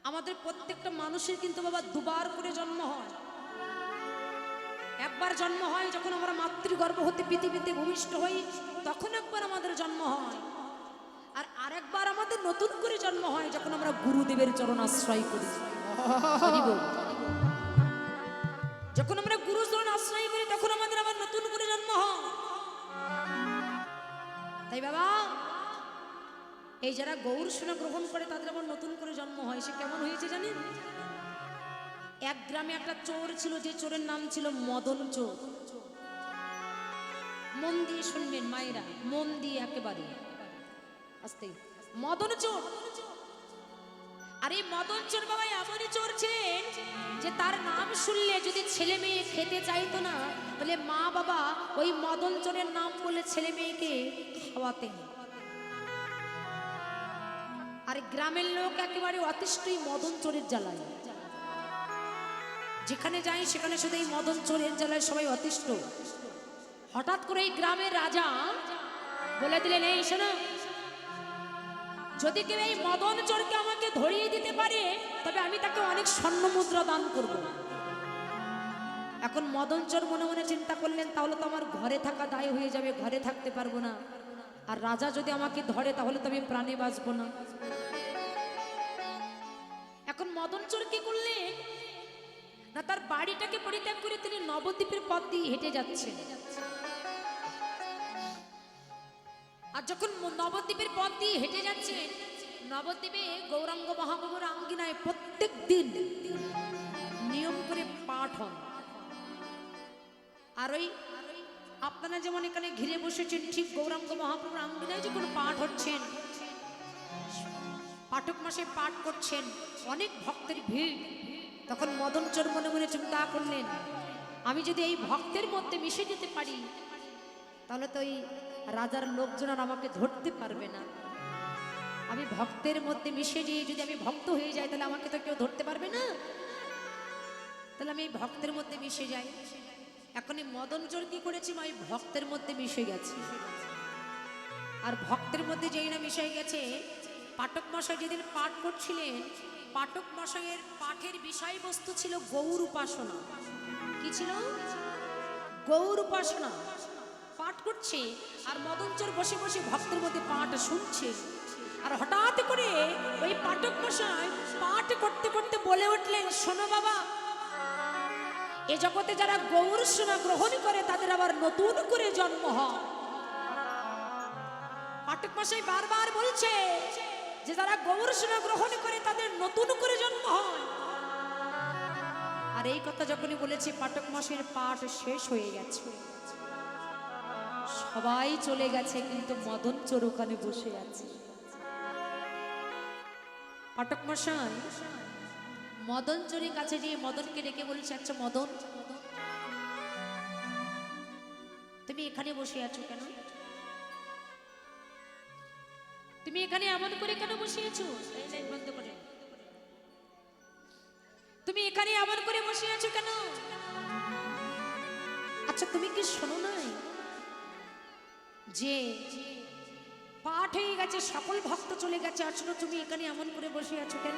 আমাদের প্রত্যেকটা মানুষের কিন্তু বাবা দুবার করে জন্ম হয়। একবার জন্ম হয় যখন আমরা মাতৃগর্ভ হতে পৃথিবীতে ভূমিষ্ঠ হই, তখন একবার আমাদের জন্ম হয়। আর আরেকবার আমাদের নতুন করে জন্ম হয় যখন আমরা গুরুদেবের চরণ আশ্রয় করি। যখন আমরা গুরু চরণ আশ্রয় করি তখন আমাদের আবার নতুন করে জন্ম হয়। তাই বাবা, এই যারা গৌর সোনা গ্রহণ করে তাদের আবার নতুন করে জন্ম হয়। সে কেমন হয়েছে জানেন? এক গ্রামে একটা চোর ছিল, যে চোরের নাম ছিল মদন চোর। মন দিয়ে শুনবেন মায়েরা, মন দিয়ে একেবারে আস্তে। মদন চোর, আর এই মদন চোর বাবা এমনই চোর ছিলেন যে তার নাম শুনলে যদি ছেলে মেয়ে খেতে চাইতো না, তাহলে মা বাবা ওই মদন চোরের নাম বলে ছেলে মেয়েকে খাওয়াতেন। আর গ্রামের লোক একেবারে অতিষ্ঠই মদন চোরের জ্বালায়। যেখানে যাই সেখানে শুধু এই মদন চোরের জ্বালায় সবাই অতিষ্ঠ। হঠাৎ করে এই গ্রামের রাজা বলে দিলেন, এই শোনো, যদি কেউ এই মদন চোরকে আমাকে ধরিয়ে দিতে পারে তবে আমি তাকে অনেক স্বর্ণ মুদ্রা দান করব। এখন মদন চোর মনে মনে চিন্তা করলেন, তাহলে তো আমার ঘরে থাকা দায় হয়ে যাবে, ঘরে থাকতে পারবো না। আর রাজা যদি আমাকে ধরে তাহলে তো আমি প্রাণে বাঁচবো না। এখন মদন চোর কি করলেন না, তার বাড়িটাকে পরিত্যাগ করে তিনি নবদ্বীপের পথ দিয়ে হেঁটে যাচ্ছেন। আর যখন নবদ্বীপের পথ দিয়ে হেঁটে যাচ্ছেন, নবদ্বীপে গৌরাঙ্গ মহাপ্রভুর আঙ্গিনায় প্রত্যেক দিন নিয়ম করে পাঠ হন। আর ওই আপনারা যেমন এখানে ঘিরে বসেছেন, ঠিক গৌরাঙ্গ মহাপ্রভুর আঙ্গিনায় যখন পাঠ হচ্ছেন, পাঠক মাসে পাঠ করছেন, অনেক ভক্তের ভিড়। তখন মদন চোর মনে মনে চিন্তা করলেন, আমি যদি এই ভক্তের মধ্যে মিশে যেতে পারি তাহলে তো এই রাজার লোকজন আর আমাকে ধরতে পারবে না। আমি ভক্তের মধ্যে মিশে গিয়ে যদি আমি ভক্ত হয়ে যাই তাহলে আমাকে তো কেউ ধরতে পারবে না। তাহলে আমি এই ভক্তের মধ্যে মিশে যাই। এখন এই মদন চোর কি করেছি, আমি ভক্তের মধ্যে মিশে গেছি। আর ভক্তের মধ্যে যেই না মিশে গেছে, পাঠক মশাই যেদিন পাঠ করছিলেন, পাঠক মশাইয়ের পাঠের বিষয়বস্তু ছিল গৌর উপাসনা। কি ছিল? গৌর উপাসনা পাঠ করছে। আর মদন চোর বসে বসে ভক্তের মধ্যে পাঠ শুনছে। আর হঠাৎ করে ওই পাঠক মশাই পাঠ করতে করতে বলে উঠলেন, শোনো বাবা, এ জগতে যারা গৌর সোনা গ্রহণ করে তাদের আবার নতুন করে জন্ম হয়। পাঠক মশাই বারবার বলছে যে যারা গৌর সোনা গ্রহণ করে তাদের নতুন করে জন্ম হয়। আর এই কথা যখনই বলেছে, পাঠক মশাইয়ের পাঠ শেষ হয়ে গেছে, সবাই চলে গেছে, কিন্তু মদন চোর ওখানে বসে আছে। পাঠক মশাই মদন চোরের কাছে গিয়ে মদনকে ডেকে বলছে, আচ্ছা মদন, তুমি এখানে বসে আছো কেন? তুমি এখানে এমন করে কেন বসে আছো? বন্ধ করে। তুমি এখানে এমন করে বসে আছো কেন? আচ্ছা তুমি কি শোনো নাই যে পাঠ হয়ে গেছে, সকল ভক্ত চলে গেছে, আসলে তুমি এখানে এমন করে বসে আছো কেন?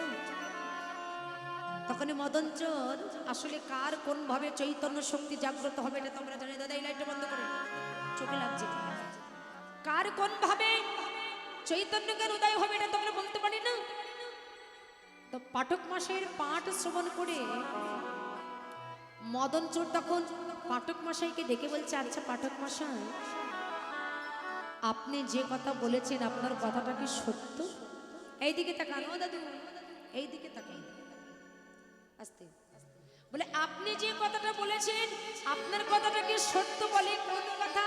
তখনই মদন চোর, আসলে কার কোন ভাবে চৈতন্য শক্তি জাগ্রত হবে এটা তোমরা জানো। দাদা এই লাইটটা বন্ধ করে, চোখে লাগছে। কার কোন ভাবে চৈতন্য জ্ঞান উদয় হবে এটা তোমরা বলতে পারি না। তো পাঠক মশাইয়ের পাঠ শ্রবণ করে মদন চোর তখন পাঠক মশাইকে ডেকে বলছে, আচ্ছা পাঠক মশাই, আপনি যে কথা বলেছেন আপনার কথাটা কি সত্য? এইদিকে তাকান, ও দাদু এইদিকে তাকান, আস্তে বলে, আপনি যে কথাটা বলেছেন আপনার কথাটা কি সত্য? বলে কোন কথা?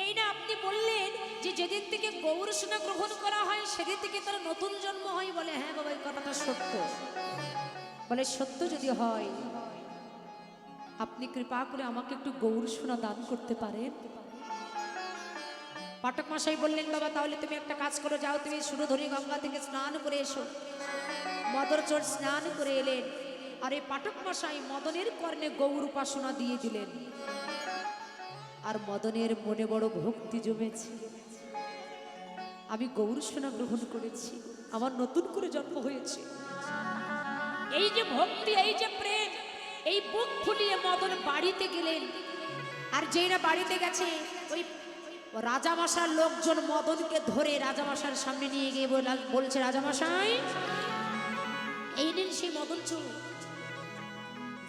এই না আপনি বললেন যে যেদিন থেকে গৌর সোনা গ্রহণ করা হয় সেদিন থেকে তার নতুন জন্ম হয়। বলে হ্যাঁ বাবা, এই কথাটা সত্য। বলে সত্য যদি হয় আপনি কৃপা করে আমাকে একটু গৌর সোনা দান করতে পারেন? পাঠক মশাই বললেন, বাবা তাহলে তুমি একটা কাজ করো, যাও তুমি সুরধরি গঙ্গা থেকে স্নান করে এসো। মদন চোর স্নান করে এলেন, আর এই পাঠক মশাই মদনের কর্ণে গৌর উপাসনা দিয়ে দিলেন। আর মদনের মনে বড় ভক্তি জমেছে, আমি গৌর সোনা গ্রহণ করেছি, আমার নতুন করে জন্ম হয়েছে। এই যে ভক্তি, এই যে প্রেম, এই বুক ফুলিয়ে মদন বাড়িতে গেলেন। আর যেই না বাড়িতে গেছে, ওই রাজামশার লোকজন মদনকে ধরে রাজামশার সামনে নিয়ে গিয়ে বলছে, রাজামশাই এই নিন সেই মদন চোর,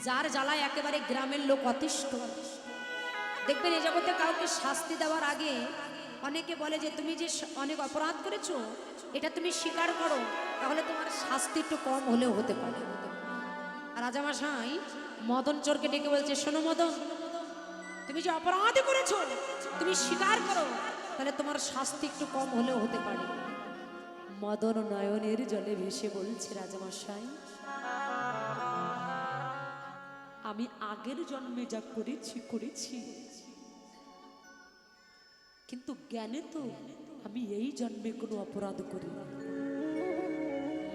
যার জ্বালায় একেবারে গ্রামের লোক অতিষ্ঠ। দেখবেন এই জগতে কাউকে শাস্তি দেওয়ার আগে অনেকে বলে যে তুমি যে অনেক অপরাধ করেছো এটা তুমি স্বীকার করো, তাহলে তোমার শাস্তি একটু কম হলেও হতে পারে। রাজামশাই মদন চোরকে ডেকে বলছে, শোনো মদন, তুমি যে অপরাধ করেছো তুমি স্বীকার করো, তাহলে তোমার শাস্তি একটু কম হলেও হতে পারে। মদন নয়নের জলে ভেসে বলছে, রাজামশাই আমি আগের জন্মে যা করেছি করেছি, কিন্তু জ্ঞানে তো আমি এই জন্মে কোনো অপরাধ করি না।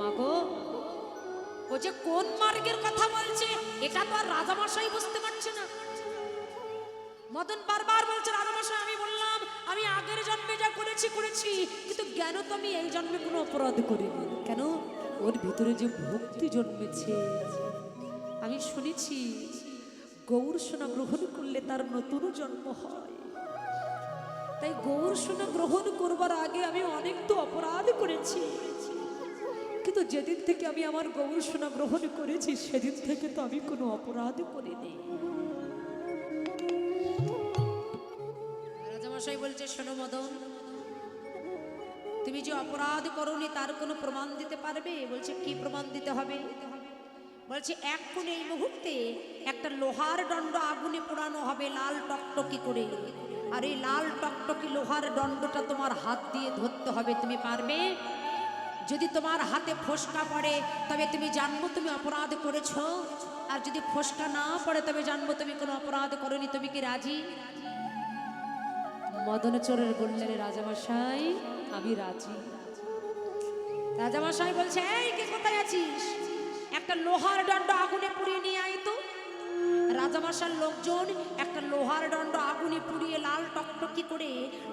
মাগো, ও যে কোন মার্গের কথা বলছে এটা তো আর রাজামশাই বুঝতে পারছে না। মদন বারবার বলছে, রাজামশাই আমি বললাম আমি আগের জন্মে যা করেছি করেছি, কিন্তু জ্ঞান তো আমি এই জন্মে কোনো অপরাধ করিনি। কেন? ওর ভিতরে যে ভক্তি জন্মেছে। আমি শুনেছি গৌর সোনা গ্রহণ করলে তার নতুন জন্ম হয়, তাই গৌর সোনা গ্রহণ করবার আগে আমি অনেক তো অপরাধ করেছি, কিন্তু যেদিন থেকে আমি আমার গৌর সোনা গ্রহণ করেছি সেদিন থেকে তো আমি কোনো অপরাধ করিনি। রাজামশাই বলছে, শোনো মদন, তুমি যে অপরাধ করোনি তার কোনো প্রমাণ দিতে পারবে? বলছে, কি প্রমাণ দিতে হবে? বলছে, এখন এই মুহূর্তে একটা লোহার দণ্ড আগুনে পোড়ানো হবে লাল টকটকি করে, আর এই লাল টকটকি লোহার দণ্ডটা তোমার হাত দিয়ে ধরতে হবে। তুমি পারবে? যদি তোমার হাতে ফোসকা পড়ে তবে তুমি জানবো তুমি অপরাধ করেছো, আর যদি ফোসকা না পড়ে তবে জানবো তুমি কোনো অপরাধ করোনি। তুমি কি রাজি? মদন চোরের বললেন, রাজামশাই আমি রাজি। রাজামশাই বলছে, এই কে কোথায় আছিস? একটা লোহার দণ্ড আগুনে পুড়িয়ে নিয়ে আয় তো। রাজামশার লোকজন একটা লোহার দণ্ড আগুনে পুড়িয়ে লাল টকটকি করে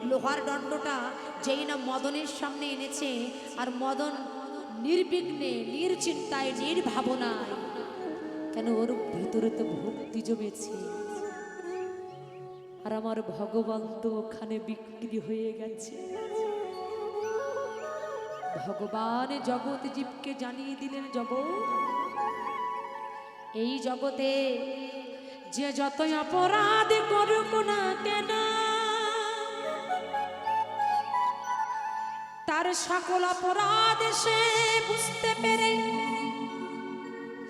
লোহার দণ্ডটা যেই না মদনের সামনে এনেছে, আর মদন নির্বিঘ্নে নির্চিন্তায় নির্ভাবনায়, কেন ওর ভিতরে তো ভক্তি জমেছে, আর আমার ভগবান তো ওখানে বিক্রি হয়ে গেছে। ভগবান জগৎ জীবকে জানিয়ে দিলেন, জগৎ এই জগতে যে যতই অপরাধ করুক না কেন তার সকল অপরাধ সে বুঝতে পেরে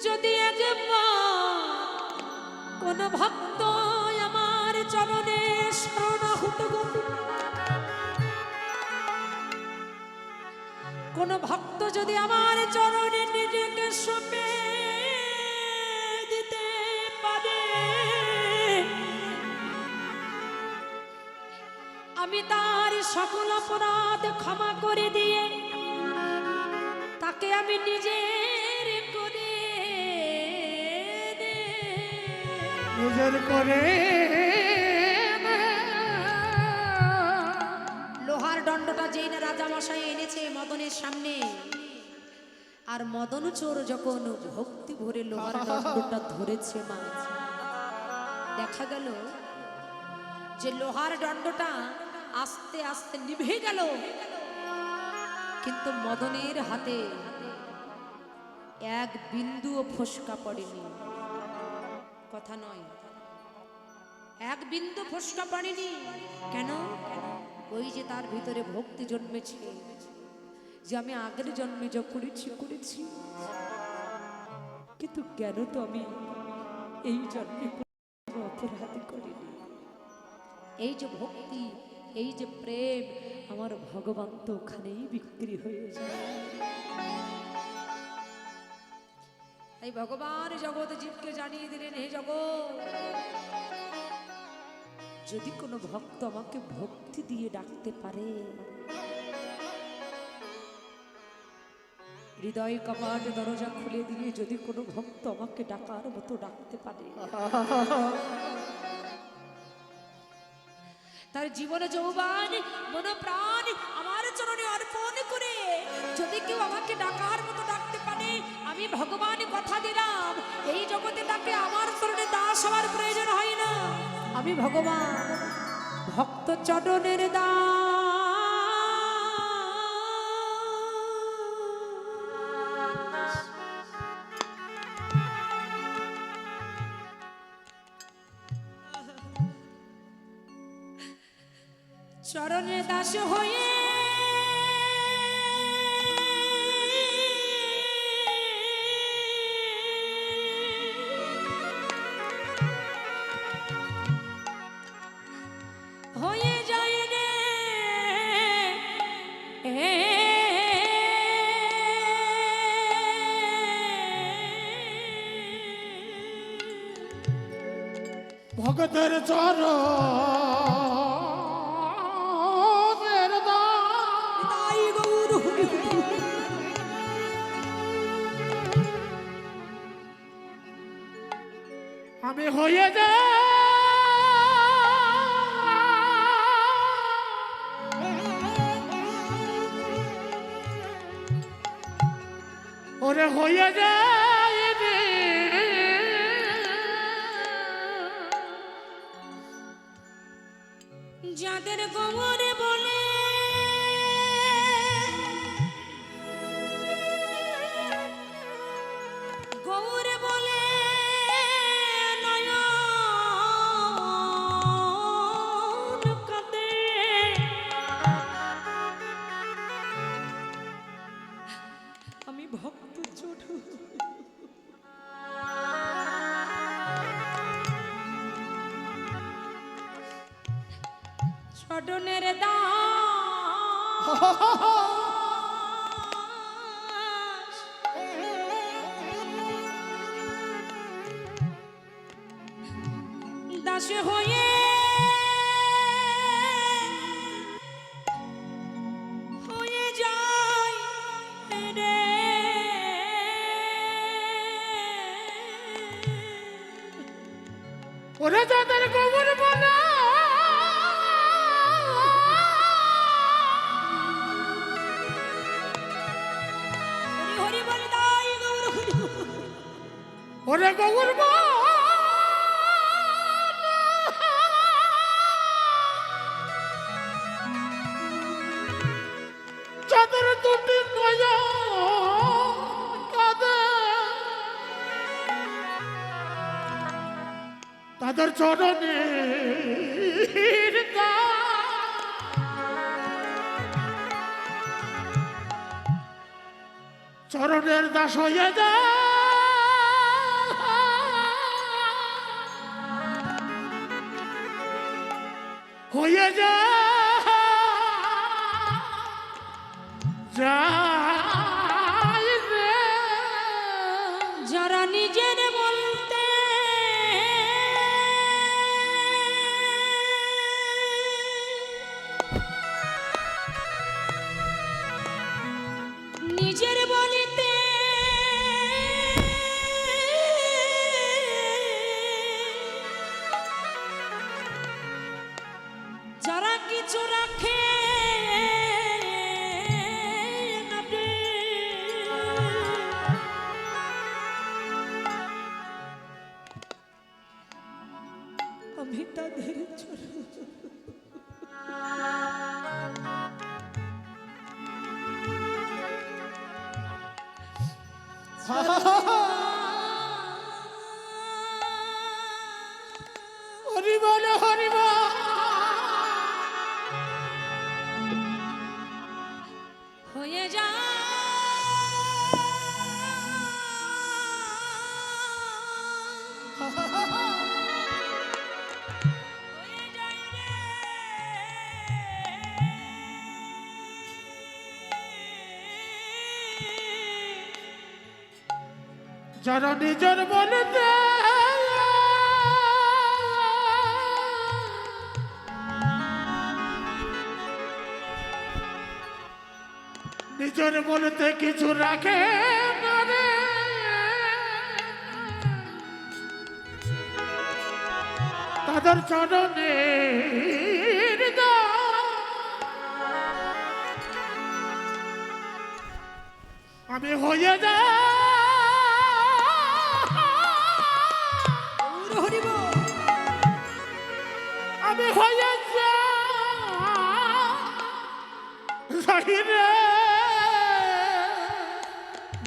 যদি একবার কোন ভক্ত আমার চরণে শরণাহত গতি, কোন ভক্ত যদি আমার চরণে নিজেকে সঁপে দিতে পারে, আমি তার সকল অপরাধ ক্ষমা করে দিয়ে তাকে আমি নিজের করে লোহার দণ্ডটা যেই না রাজামশাই এনেছে মদনের সামনে, আর মদন চোর যখন ভক্তি ভরে লোহার দণ্ডটা ধরেছে, মা দেখা গেল যে লোহার দণ্ডটা আস্তে আস্তে নিভে গেল, কিন্তু মদনের হাতে এক বিন্দুও ফোসকা পড়েনি। কথা নয়, এক বিন্দু ফোসকা পড়েনি। কেন? ওই যে তার ভিতরে ভক্তি জন্মেছে, যে আমি আগের জন্মে যা করেছি করেছি, কিন্তু কেন তো আমি এই জন্মে কোনো অপরাধ করিনি। এই যে ভক্তি, এই যে প্রেম, আমার ভগবান তো ওখানেই বিক্রি হয়ে যায়। এই ভগবান জগৎ জীবকে জানিয়ে দিলেন, হে জগৎ, যদি কোনো ভক্ত আমাকে ভক্তি দিয়ে ডাকতে পারে, হৃদয় কপাট দরজা খুলে দিয়ে যদি কোনো ভক্ত আমাকে ডাকার মতো ডাকতে পারে, তার জীবনে যৌবন মন প্রাণ আমার চরণে অর্পণ করে যদি কেউ কেউ আমাকে ডাকার মতো ডাকতে পারে, আমি ভগবান কথা দিলাম এই জগতে তাকে আমার চরণে দাস হওয়ার প্রয়োজন হয় না। আমি ভগবান ভক্ত চরণের দাস। চরণের দাস হয়ে হয়ে যায় রে ভগতের চরণের তাই গৌর হরি হরি। আমি হয়ে যাই ওরে হয়ে যায় রে যাদের গোবরে বলে গৌরে বলে নয়ন কাঁদে, আমি ভক্ত ছোট চরণের দাস। দাস হয়ে হয়ে যায় রে ওরে যাদের গোবর বলা হরি হরি বলে তাই গৌর হরি হরি। ওরে গোবর যাদের দুটি নয়ন কাঁদে তাদের চরণে চরণের দাস হয়ে যায় হয়ে যায় রে যারা নিজের বলতে নিজের বলিতে যারা কিছু রাখে না রে, আমি তাদের চরণ হরি বল হরি বল হয়ে যায় হয়ে যায় রে যারা নিজের বলতে নিজের বলতে কিছু রাখে না রে তাদের চরণে আমি হয়ে যা গৌর হরি বল। আমি হয়ে যা রে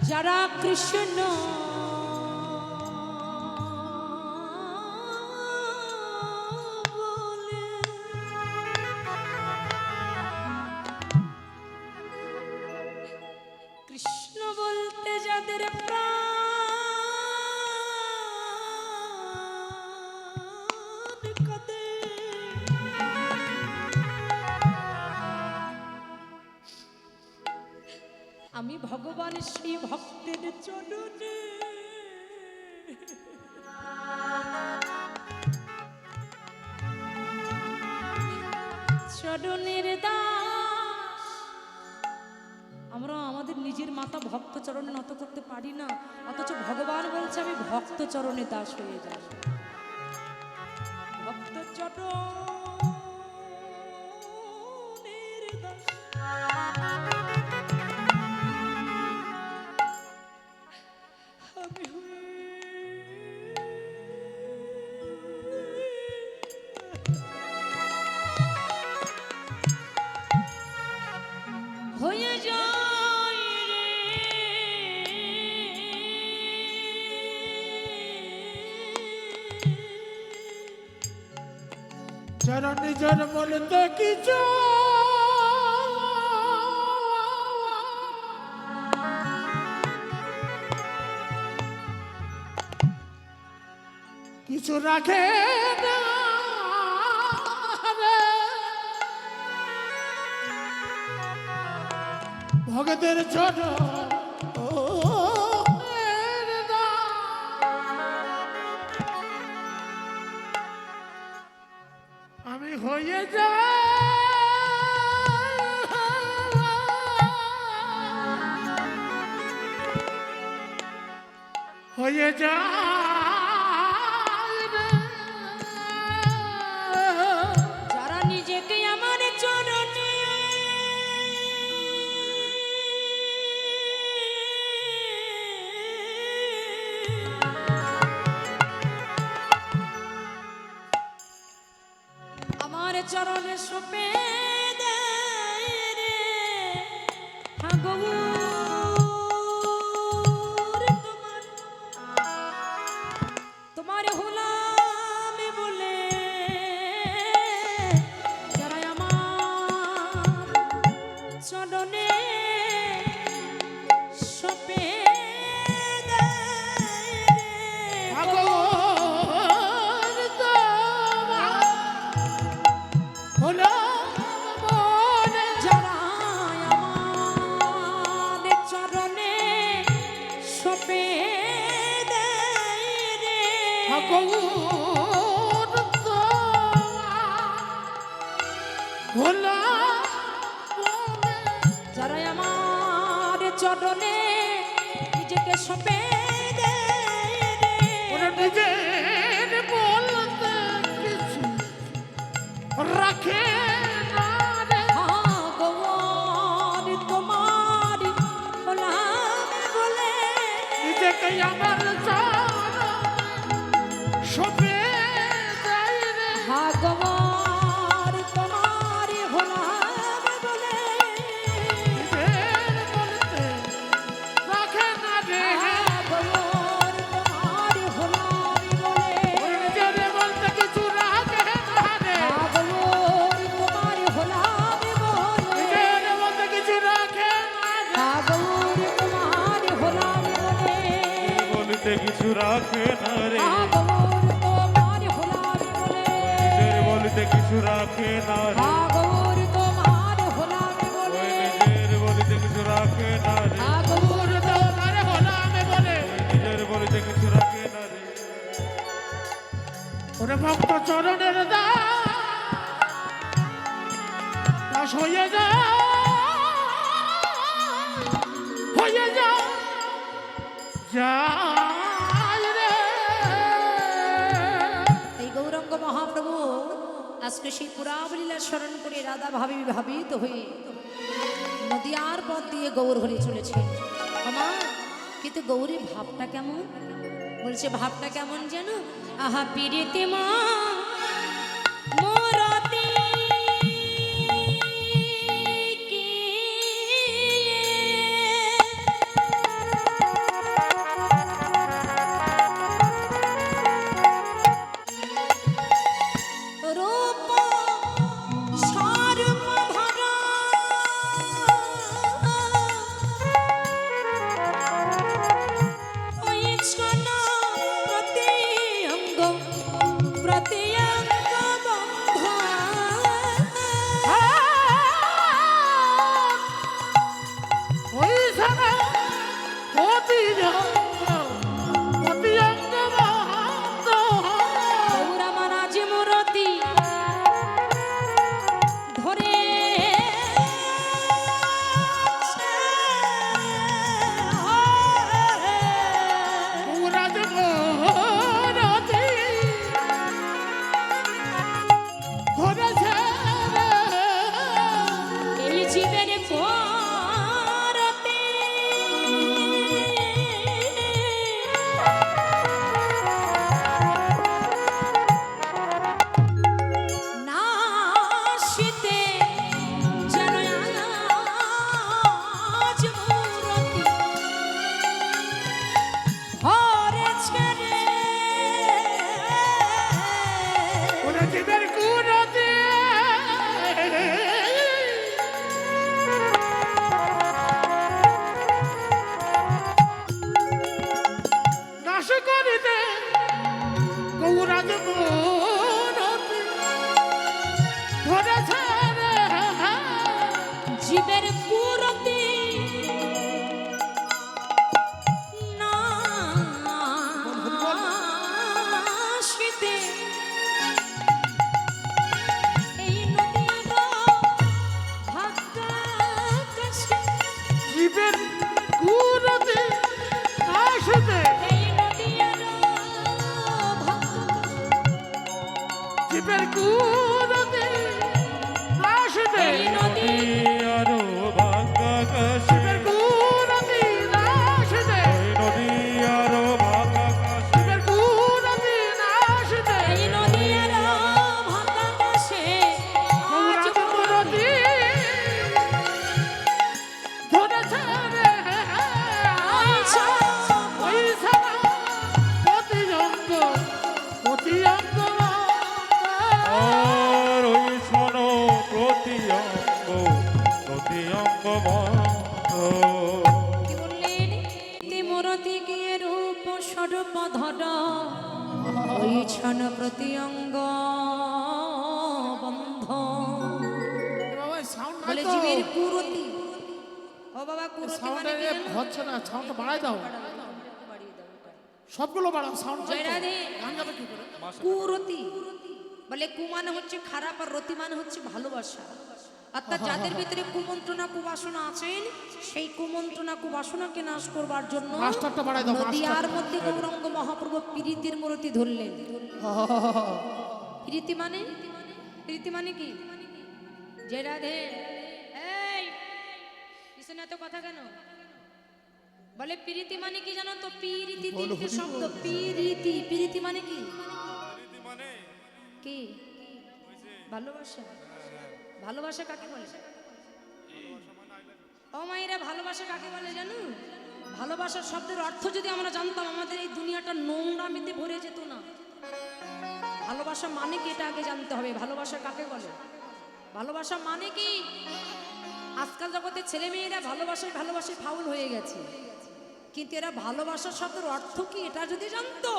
যারা কৃষ্ণ বলে, কৃষ্ণ বলতে যাদের প্রাণ কাঁদে, আমি ভগবান সেই ভক্তের চরণে চরণের দাস। আমরা আমাদের নিজের মাতা ভক্ত চরণে নত করতে পারি না, অথচ ভগবান বলছে আমি ভক্ত চরণে দাস হয়ে যাই। ভক্ত চরণের দাস আমি হয়ে যাই রে। যারা নিজের বলতে কিছু কিছু রাখে না রে। ভগতের ছোট আমি হয়ে যা হয়ে যা যারা নিজেকে আমার চরণে আমার চরণে সপে দেয় রে, হা গৌর তোমার হলাম বলে, যারা আমার চরণে সপে যারা আমার চরণে সপে দেয় রে, যারা আমার চরণে নিজেকে সপে দেয় রে, নিজের বলতে কিছু রাখে না রে। ভগবান তোমার হলাম বলে, নিজেকে আমার সবে দেয় রে। ভগবান তোমার হলাম বলে, নিজের বলতে রাখে না রে। ভগবান তোমার হলাম বলে, নিজের বলতে কিছু রাখে না রে। ভগবান তোমার হলাম বলে, নিজের বলতে কিছু রাখে না রে। ভগবান তোমার হলাম বলে, বলতে কিছু রাখে না রে, ভগবান তোমার হলাম বলে, নিজের বলতে কিছু রাখে না রে, ভগবান তোমার হলাম বলে, ওই নিজের বলতে কিছু রাখে না রে, ভগবান তোমার হলামে বলে নিজের বলতে কিছু রাখে না রে। ওরে ভক্ত চরণের দাস হয়ে যা হয়ে যা যাই রে। এই গৌরাঙ্গ মহাপ্রভু আজকে সেই পুরাবলীলা স্মরণ করে রাধা ভাবিত হয়ে নদিয়ার পথ দিয়ে গৌর হরে চলেছেন। আমা কিন্তু গৌরী ভাবটা কেমন? বলছে ভাবটা কেমন যেন, আহা পিরিতি মা মোরতি কি রূপ সর্বভরা ওই ছন প্রত্যঙ্গ বন্ধ ওই সারা অতি অঙ্গ বন্ধ গৌরা মহারাজ মূরতি ধরে রাজ মোরতি ধরেছে এই জীবের পরতে নাশিতে যেন আজ মূরতি ধরেছে রে। ওরা জীবের কুরতে নাশ করিতে গৌরাজ মোরতি ধরেছে রে। জীবের পুরতে নাশিতে এই নদীর ভাগ্যাকাশে, জীবের কুরতে নাশতে এই নদীর ভাগ্যাকাশে, জীবের কুরতে নাশতে এই নদী আরো ভাগ্যাকাশে জীবের কুরতে নাশতে ওই নদী আরো ভাগ্যাকাশে জীবের কুরতে নাশতে এই নদীর ভাগ্যাকাশে আজ গৌরাজ মোরতি ধরেছে রে। আইছা ওই সারা অতি অঙ্গ আর ওই শোনো প্রতি অঙ্গ বন্ধ কি বললেন? তে মূরতি গিয়ে রূপ সর্বধর ওই ছন প্রতি অঙ্গ বন্ধ। বাবা সাউন্ড বলে জীবের কুরতি, ও বাবা কুরতি মানে কি জানো? হচ্ছে না সাউন্ডটা বাড়াই দাও বাড়িয়ে দাও এটা। সবগুলো বাড়াও সাউন্ড জয় রাধে। গান গাবে কি করে কুরতি বলে কু মানে হচ্ছে খারাপ আর রতি মানে হচ্ছে ভালোবাসা। অর্থাৎ যাদের ভিতরে কুমন্ত্রণা কুবাসনা আছেন সেই কুমন্ত্রণা কুবাসনাকে নাশ করবার জন্য মাস্টারটা বাড়াই দাও নদিয়ার মধ্যে গৌরাঙ্গ মহাপ্রভু প্রীতির মূর্তি ধরলেন। প্রীতি মানে কি? জয় রাধে। এই পিছনে এত কথা কেন? বলে প্রীতি মানে কি জানো তো? প্রীতি তিনটে শব্দ। প্রীতি মানে কি? কি ভালোবাসা? ভালোবাসা কাকে বলে? ও মায়েরা ভালোবাসা কাকে বলে জানো? ভালোবাসার শব্দের অর্থ যদি আমরা জানতাম আমাদের এই দুনিয়াটা নোংরামিতে ভরে যেত না। ভালোবাসা মানে কি এটা আগে জানতে হবে। ভালোবাসা কাকে বলে? ভালোবাসা মানে কি? আজকাল জগতে ছেলে মেয়েরা ভালোবাসায় ফাউল হয়ে গেছে, কিন্তু এরা ভালোবাসার শব্দের অর্থ কি এটা যদি জানতো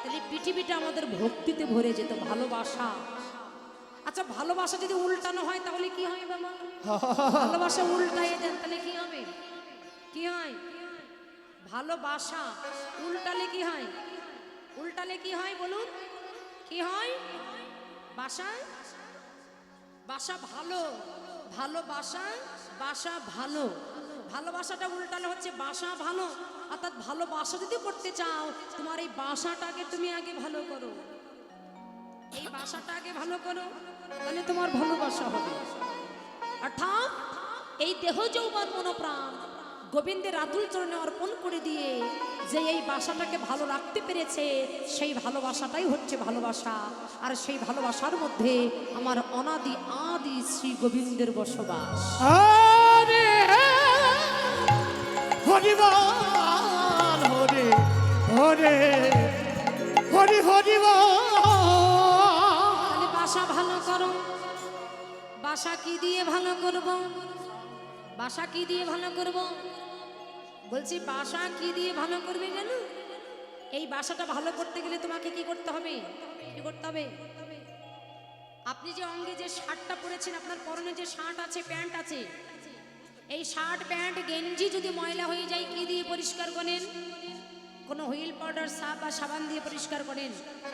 তাহলে পৃথিবীটা আমাদের ভক্তিতে ভরে যেত। ভালোবাসা, আচ্ছা ভালোবাসা যদি উল্টানো হয় তাহলে কি হয় বাবা? ভালোবাসা উল্টাইয়ে দেন তাহলে কি হবে? কি হয়? ভালোবাসা উল্টালে কি হয়? উল্টালে কি হয় বলুন? কি হয়? বাসা ভালো, ভালোবাসা বাসা ভালো। ভালোবাসাটা উল্টালে হচ্ছে বাসা ভালো। অর্থাৎ ভালোবাসা যদি করতে চাও তোমার এই বাসাটাকে তুমি আগে ভালো করো, এই বাসাটা আগে ভালো করো, তাহলে তোমার ভালোবাসা হবে। অর্থাৎ এই দেহ যৌবন মনোপ্রাণ গোবিন্দের আতুল চরণে অর্পণ করে দিয়ে যে এই বাসাটাকে ভালো রাখতে পেরেছে, সেই ভালোবাসাটাই হচ্ছে ভালোবাসা। আর সেই ভালোবাসার মধ্যে আমার অনাদি আদি শ্রী গোবিন্দের বসবাস। হরে হরি বল, হরে হরে হরি হরি বল। তাহলে বাসা ভালো করো। বাসা কি দিয়ে ভালো করব? বাসা কি দিয়ে ভালো করব? বলছি বাসা কি দিয়ে ভালো করবে জানো? এই বাসাটা ভালো করতে গেলে তোমাকে কি করতে হবে? কি করতে হবে? আপনি যে অঙ্গে যে শার্টটা পরেছেন, আপনার পরনে যে শার্ট আছে, প্যান্ট আছে, এই শার্ট প্যান্ট গেঞ্জি যদি ময়লা হয়ে যায় কি দিয়ে পরিষ্কার করেন? কোনো হুইল পাউডার, সাপ বা সাবান দিয়ে পরিষ্কার করেন।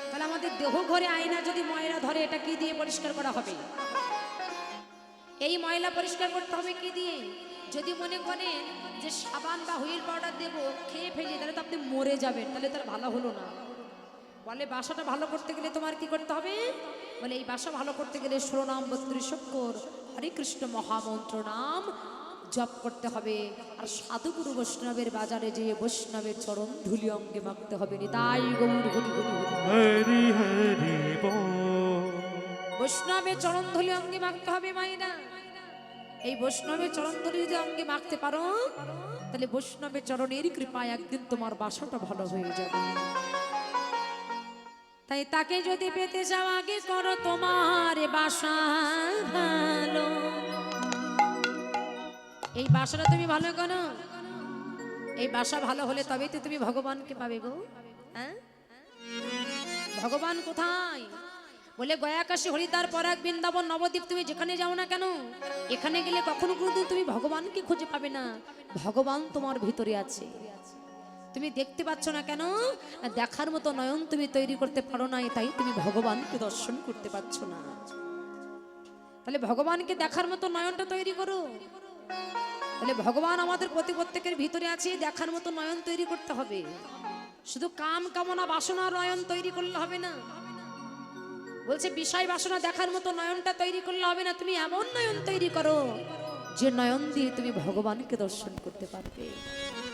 তাহলে আমাদের দেহ ঘরে আয়না যদি ময়লা ধরে, এটা কি দিয়ে পরিষ্কার করা হবে? এই ময়লা পরিষ্কার করতে হবে কি দিয়ে? যদি মনে করেন যে সাবান বা হুইল পাউডার দেব, খেয়ে ফেলি, তাহলে তো আপনি মরে যাবেন, তাহলে তার ভালো হলো না। বলে বাসাটা ভালো করতে গেলে তোমার কি করতে হবে? বলে এই বাসা ভালো করতে গেলে 16 নাম 32 অক্ষর হরে কৃষ্ণ মহামন্ত্র নাম জপ করতে হবে। আর সাধুগুরু বৈষ্ণবের বাজারে যেয়ে বৈষ্ণবের চরণ ধুলি অঙ্গে মাখতে হবে। তাই গৌর হরি হরি হরি। হরি হরি বল। বৈষ্ণবের চরণ ধুলি অঙ্গে মাখতে হবে মায়েরা। এই বৈষ্ণবের চরণ ধুলি যদি অঙ্গে মাখতে পারো, তাহলে বৈষ্ণবের চরণের কৃপায় একদিন তোমার বাসাটা ভালো হয়ে যাবে। তাই তাকে যদি পেতে চাও আগে করো তোমার বাসা ভালো। এই বাসাটা তুমি ভালো করো। এই বাসা ভালো হলে তবেই তো তুমি ভগবানকে পাবে গো। হ্যাঁ, ভগবান কোথায়? বলে গয়া কাশী হরিদ্বার পরাগ বৃন্দাবন নবদ্বীপ, তুমি যেখানে যাও না কেন, এখানে গেলে কখনো কোনোদিন তুমি ভগবানকে খুঁজে পাবে না। ভগবান তোমার ভিতরে আছে। তুমি দেখতে পাচ্ছ না কেন? দেখার মতো নয়ন তুমি তৈরি করতে পারো না, তাই তুমি ভগবানকে দর্শন করতে পারছো না। তাহলে ভগবানকে দেখার মতো নয়নটা তৈরি করো। তাহলে ভগবান আমাদের প্রত্যেকের ভিতরে আছে, দেখার মতো নয়ন তৈরি করতে হবে। শুধু কাম কামনা বাসনা নয়ন তৈরি করলে হবে না। বলছে বিষয় বাসনা দেখার মতো নয়নটা তৈরি করলে হবে না, তুমি এমন নয়ন তৈরি করো যে নয়ন দিয়ে তুমি ভগবানকে দর্শন করতে পারবে।